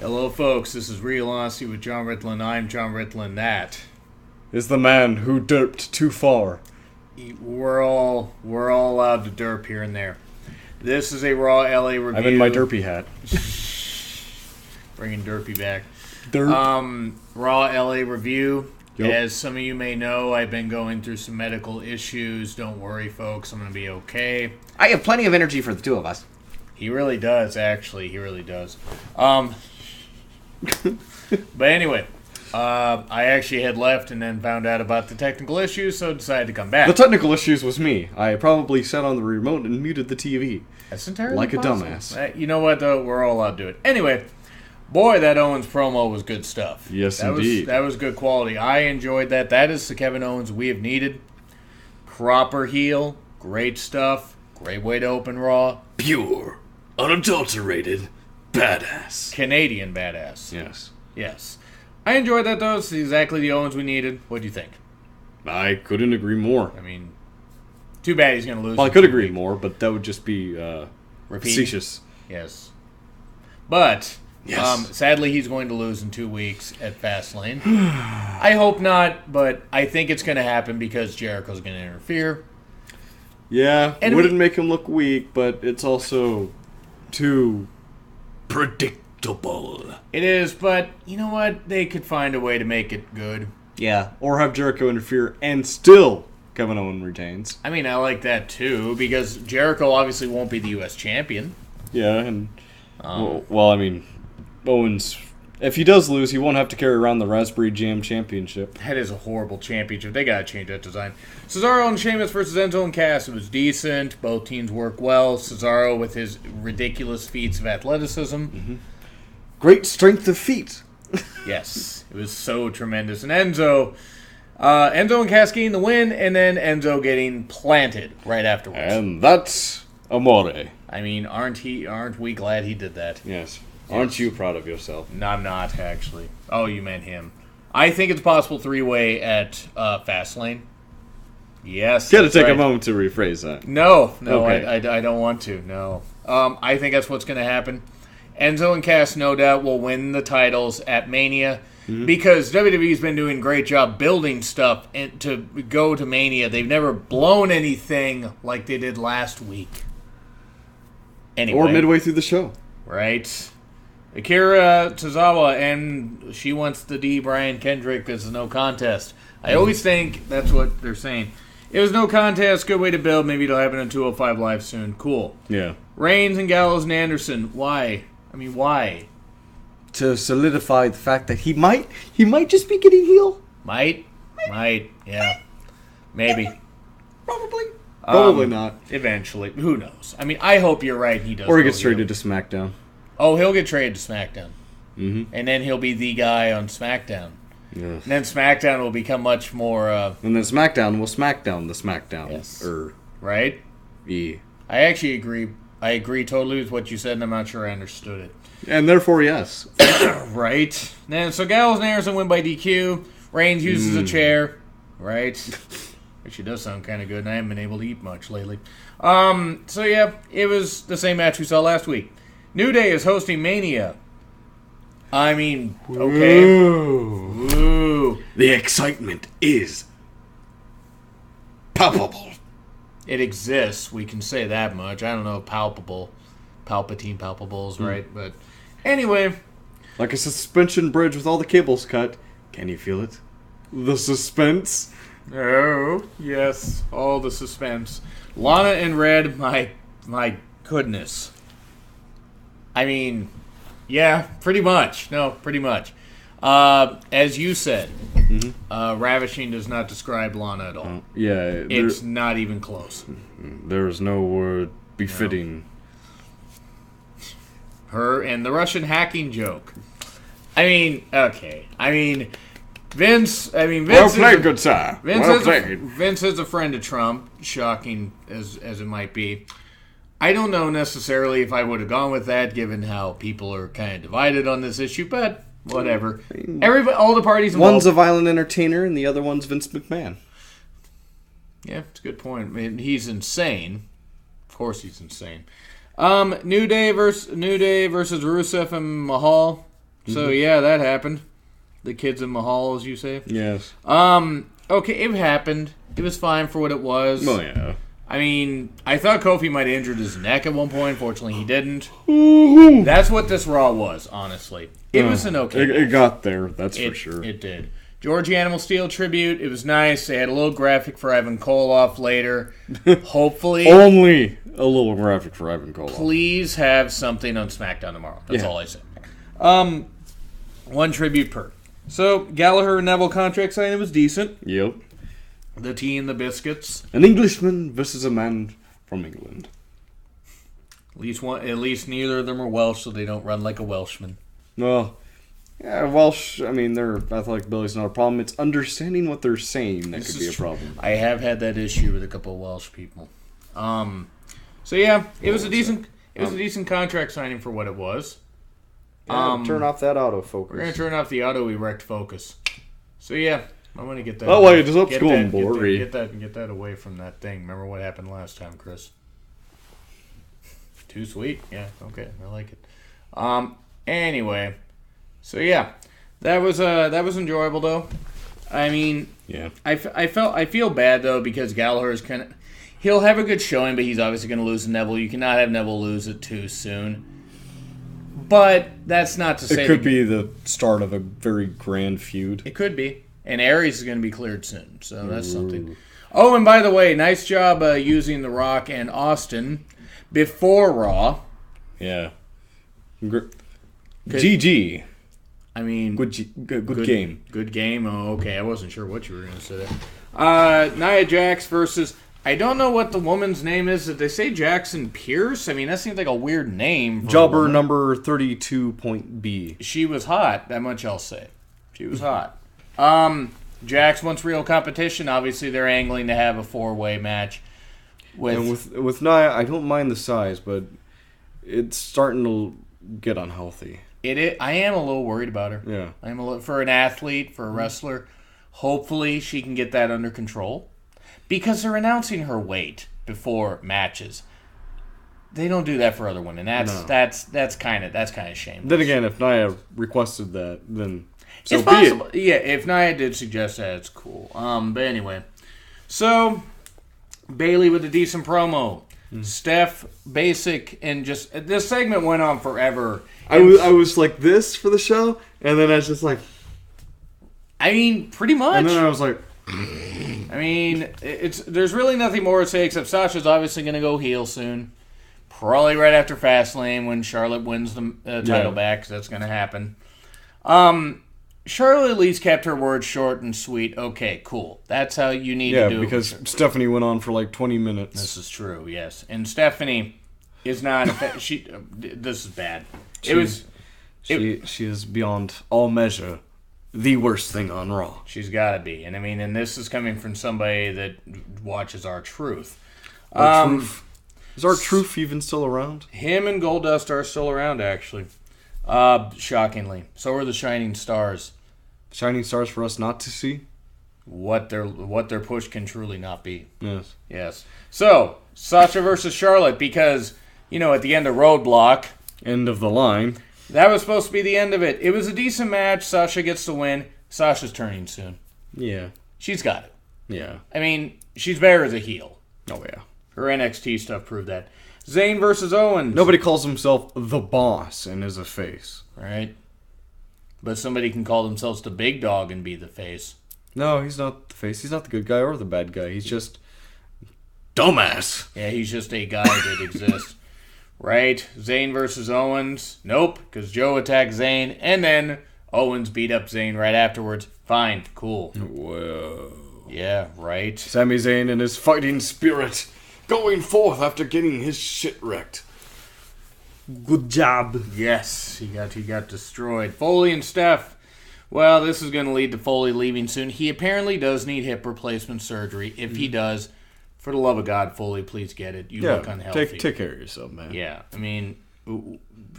Hello, folks. This is Real Honesty with John Ritlin. I'm John Ritlin. That is the man who derped too far. We're all allowed to derp here and there. This is a Raw LA review. I'm in my derpy hat. Bringing derpy back. Derp. Raw LA review. Yep. As some of you may know, I've been going through some medical issues. Don't worry, folks. I'm going to be okay. I have plenty of energy for the two of us. He really does, actually. He really does. But anyway, I actually had left and then found out about the technical issues, so decided to come back. The technical issues was me. I probably sat on the remote and muted the TV. That's entirely like possible. A dumbass. You know what, though? We're all allowed to do it. Anyway, boy, that Owens promo was good stuff. Yes, indeed. That was good quality. I enjoyed that. That is the Kevin Owens we have needed. Proper heel. Great stuff. Great way to open Raw. Pure, unadulterated, badass. Canadian badass. Yes. I enjoyed that, though. It's exactly the Owens we needed. What do you think? I couldn't agree more. I mean, too bad he's going to lose. Well, I could agree more, but that would just be facetious. Yes. But, Yes. sadly, he's going to lose in 2 weeks at Fastlane. I hope not, but I think it's going to happen because Jericho's going to interfere. Yeah, And wouldn't make him look weak, but it's also too Predictable. It is, but you know what? They could find a way to make it good. Yeah. or have Jericho interfere and still Kevin Owens retains. I mean, I like that too, because Jericho obviously won't be the U.S. champion. Yeah, and well, I mean, Owens, if he does lose, he won't have to carry around the Raspberry Jam Championship. That is a horrible championship. They gotta change that design. Cesaro and Sheamus versus Enzo and Cass. It was decent. Both teams work well. Cesaro with his ridiculous feats of athleticism. Great strength of feet. Yes, it was so tremendous. And Enzo and Cass getting the win, and then Enzo getting planted right afterwards. And that's amore. I mean, aren't we glad he did that? Yes. Aren't you proud of yourself? No, I'm not, actually. Oh, you meant him. I think it's possible three-way at Fastlane. Yes. Got to that's take a right. moment to rephrase that. No, Okay. I don't want to, no. I think that's what's going to happen. Enzo and Cass, no doubt, will win the titles at Mania because WWE's been doing a great job building stuff to go to Mania. They've never blown anything like they did last week. Anyway. Or midway through the show. Right. Akira Tozawa, and she wants the D. Brian Kendrick as a no contest. I always think that's what they're saying. It was no contest, good way to build. Maybe it'll happen on 205 Live soon. Cool. Yeah. Reigns and Gallows and Anderson. Why? I mean, why? To solidify the fact that he might just be getting heel. Might, yeah. Maybe. Probably not. Eventually. Who knows? I mean, I hope you're right. He does. Or he go gets heel. traded to SmackDown. Oh, he'll get traded to SmackDown. Mm-hmm. And then he'll be the guy on SmackDown. Yeah. And then SmackDown will become much more, And then SmackDown will SmackDown the SmackDown. Yes. Or right? E. I actually agree. I agree totally with what you said, and I'm not sure I understood it. And therefore, yes. Right. Then so Gallows and Anderson win by DQ. Reigns uses a chair. Right. Actually does sound kind of good, and I haven't been able to eat much lately. So yeah, it was the same match we saw last week. New Day is hosting Mania. I mean, okay. Ooh. The excitement is palpable. It exists. We can say that much. I don't know if palpable. Palpatine palpables, right? But anyway. Like a suspension bridge with all the cables cut. Can you feel it? The suspense. Oh, yes. All the suspense. Lana in red, my goodness. I mean, yeah, pretty much. No, pretty much. As you said, ravishing does not describe Lana at all. Yeah. It's not even close. There is no word befitting. Her and the Russian hacking joke. I mean, okay. I mean, Vince. Well played, good sir. Well played. Vince is a friend of Trump. Shocking as it might be. I don't know necessarily if I would have gone with that, given how people are kind of divided on this issue. But whatever. Everybody, all the parties involved. One's a violent entertainer, and the other one's Vince McMahon. Yeah, it's a good point. I mean, he's insane. Of course, he's insane. New Day versus Rusev and Mahal. So yeah, that happened. The kids in Mahal, as you say. Yes. Okay, it happened. It was fine for what it was. Oh, yeah. I mean, I thought Kofi might have injured his neck at one point. Fortunately, he didn't. That's what this Raw was, honestly. It was an okay It got there, that's for sure. It did. Georgie Animal Steel tribute. It was nice. They had a little graphic for Ivan Koloff later. Hopefully. Only a little graphic for Ivan Koloff. Please have something on SmackDown tomorrow. That's all I say. One tribute per. So, Gallagher and Neville contract signing was decent. Yep. The tea and the biscuits. An Englishman versus a man from England. At least neither of them are Welsh, so they don't run like a Welshman. Well, yeah, Welsh, I mean, their athletic ability's not a problem. It's understanding what they're saying that could be a problem. I have had that issue with a couple of Welsh people. So yeah, it was a decent contract signing for what it was. Yeah, turn off that autofocus. We're gonna turn off the auto erect focus. So yeah, I'm gonna get that. Oh wait, it's up school, boy. Get that away from that thing. Remember what happened last time, Chris? Too sweet. Yeah. Okay, I like it. Anyway, so yeah, that was enjoyable though. I mean, yeah. I feel bad though because Gallagher is kind of. He'll have a good showing, but he's obviously going to lose to Neville. You cannot have Neville lose it too soon. But that's not to say... It could be the start of a very grand feud. It could be. And Aries is going to be cleared soon, so that's something. Oh, and by the way, nice job using The Rock and Austin before Raw. Yeah. GG. I mean... Good game. Good game. Oh, okay. I wasn't sure what you were going to say there. Nia Jax versus... I don't know what the woman's name is. Did they say Jackson Pierce? I mean, that seems like a weird name. Jobber number 32.B. She was hot. That much I'll say. She was hot. Jax wants real competition. Obviously, they're angling to have a 4-way match. With Nia, I don't mind the size, but it's starting to get unhealthy. I am a little worried about her. Yeah. I am a little, for an athlete, for a wrestler. Hopefully, she can get that under control. Because they're announcing her weight before matches. They don't do that for other women. That's kind of shameless. Then again, if Nia requested that, then so it's be possible. it. Yeah, if Nia did suggest that, it's cool. But anyway, so Bailey with a decent promo. Steph, basic, and just this segment went on forever. I was like this for the show, and then I was just like, I mean, pretty much. And then I was like. I mean, there's really nothing more to say except Sasha's obviously going to go heel soon. Probably right after Fastlane when Charlotte wins the title back, because that's going to happen. Charlotte at least kept her words short and sweet. Okay, cool. That's how you need to do it. Yeah, because Stephanie went on for like 20 minutes. This is true, yes. And Stephanie is not... this is bad. She is beyond all measure the worst thing on Raw. She's got to be. And I mean, and this is coming from somebody that watches R-Truth. R-Truth. Is R-Truth even still around? Him and Goldust are still around, actually. Shockingly. So are the Shining Stars. Shining Stars for us not to see? What their push can truly not be. Yes. Yes. So, Sasha versus Charlotte, because, at the end of Roadblock... End of the line. That was supposed to be the end of it. It was a decent match. Sasha gets the win. Sasha's turning soon. Yeah. She's got it. Yeah. I mean, she's better as a heel. Oh, yeah. Her NXT stuff proved that. Zayn versus Owens. Nobody calls himself the boss and is a face. Right. But somebody can call themselves the big dog and be the face. No, he's not the face. He's not the good guy or the bad guy. He's just dumbass. Yeah, he's just a guy that exists. Right? Zayn versus Owens. Nope, because Joe attacked Zayn, and then Owens beat up Zayn right afterwards. Fine, cool. Whoa. Yeah, right. Sami Zayn and his fighting spirit going forth after getting his shit wrecked. Good job. Yes, he got destroyed. Foley and Steph. Well, this is going to lead to Foley leaving soon. He apparently does need hip replacement surgery. If he does... For the love of God, Foley, please get it. You look unhealthy. Take care of yourself, man. Yeah, I mean...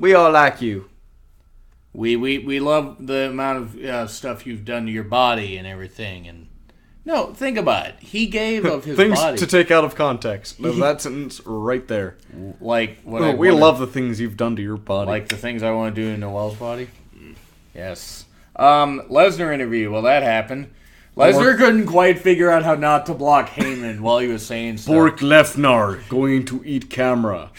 We all like you. We love the amount of stuff you've done to your body and everything. And no, think about it. He gave of his things body... to take out of context. No, that sentence right there. Like what we love the things you've done to your body. Like the things I want to do to Noel's body? Yes. Lesnar interview. Well, that happened. Lesnar couldn't quite figure out how not to block Heyman while he was saying stuff. Bork Lefnar going to eat camera.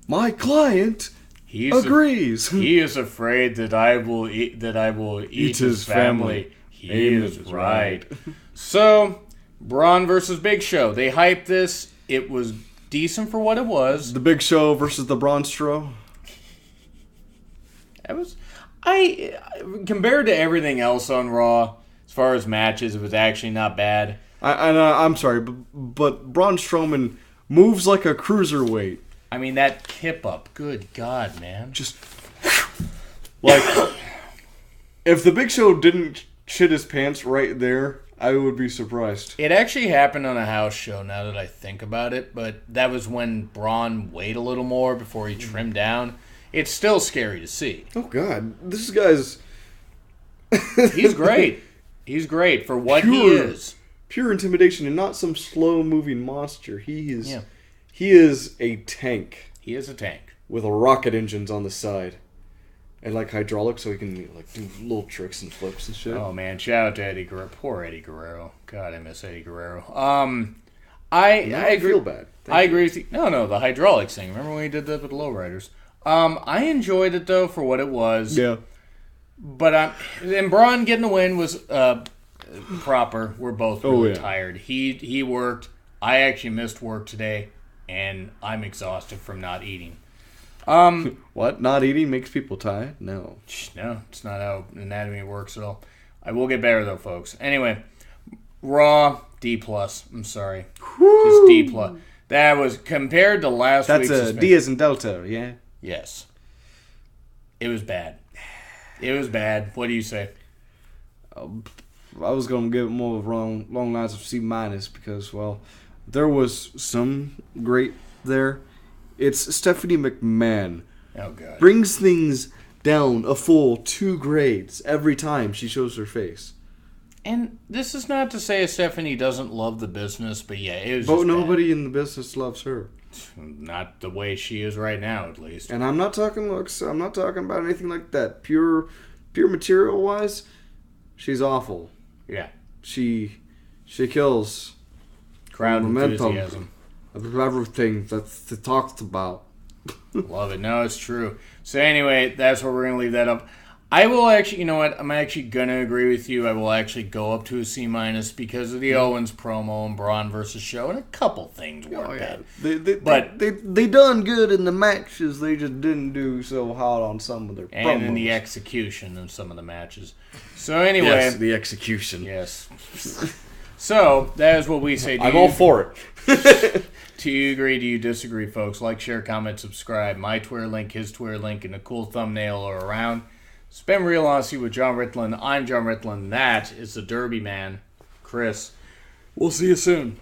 My client agrees. He is afraid that I will eat his family. He is right. So, Braun versus Big Show. They hyped this. It was decent for what it was. The Big Show versus the Braun Strowman. It was, compared to everything else on Raw, as far as matches, it was actually not bad. I'm sorry, but Braun Strowman moves like a cruiserweight. I mean, that kip up, good God, man. Just like, if the Big Show didn't shit his pants right there, I would be surprised. It actually happened on a house show, now that I think about it, but that was when Braun weighed a little more before he trimmed down. It's still scary to see. Oh, God. This guy's... He's great. He's great for what he is. Pure intimidation and not some slow-moving monster. He is a tank. He is a tank. With rocket engines on the side. And like hydraulics, so he can like do little tricks and flips and shit. Oh, man. Shout out to Eddie Guerrero. Poor Eddie Guerrero. God, I miss Eddie Guerrero. I feel bad. I agree with you. No, the hydraulics thing. Remember when we did that with the lowriders? I enjoyed it, though, for what it was. Yeah. But and Braun getting the win was proper. We're both really tired. He worked. I actually missed work today, and I'm exhausted from not eating. What? Not eating makes people tired? No. No, it's not how anatomy works at all. I will get better, though, folks. Anyway, Raw, D+. I'm sorry. Just D+. That was, compared to last week's... That's a D as in Delta, yeah? Yes. It was bad. It was bad. What do you say? I was going to give it more of long lines of C- because, well, there was some great there. It's Stephanie McMahon. Oh, God. Brings things down a full 2 grades every time she shows her face. And this is not to say Stephanie doesn't love the business, but yeah, it was But just nobody bad. in the business loves her. Not the way she is right now, at least. And I'm not talking looks. I'm not talking about anything like that. Pure material-wise, she's awful. Yeah. She kills Crowd momentum enthusiasm. of everything that's talked about. Love it. No, it's true. So anyway, that's where we're going to leave that up. I will actually, you know what? I'm actually going to agree with you. I will actually go up to a C- because of the Owens promo and Braun versus Show, and a couple things weren't bad. They done good in the matches. They just didn't do so hot on some of their And promos. in the execution of some of the matches. So anyway. Yes, the execution. Yes. So, that is what we say. I'm all for it. Do you agree? Do you disagree, folks? Like, share, comment, subscribe. My Twitter link, his Twitter link, and a cool thumbnail are around. It's been Real Honesty with John Ritland. I'm John Ritland. That is the Derby Man, Chris. We'll see you soon.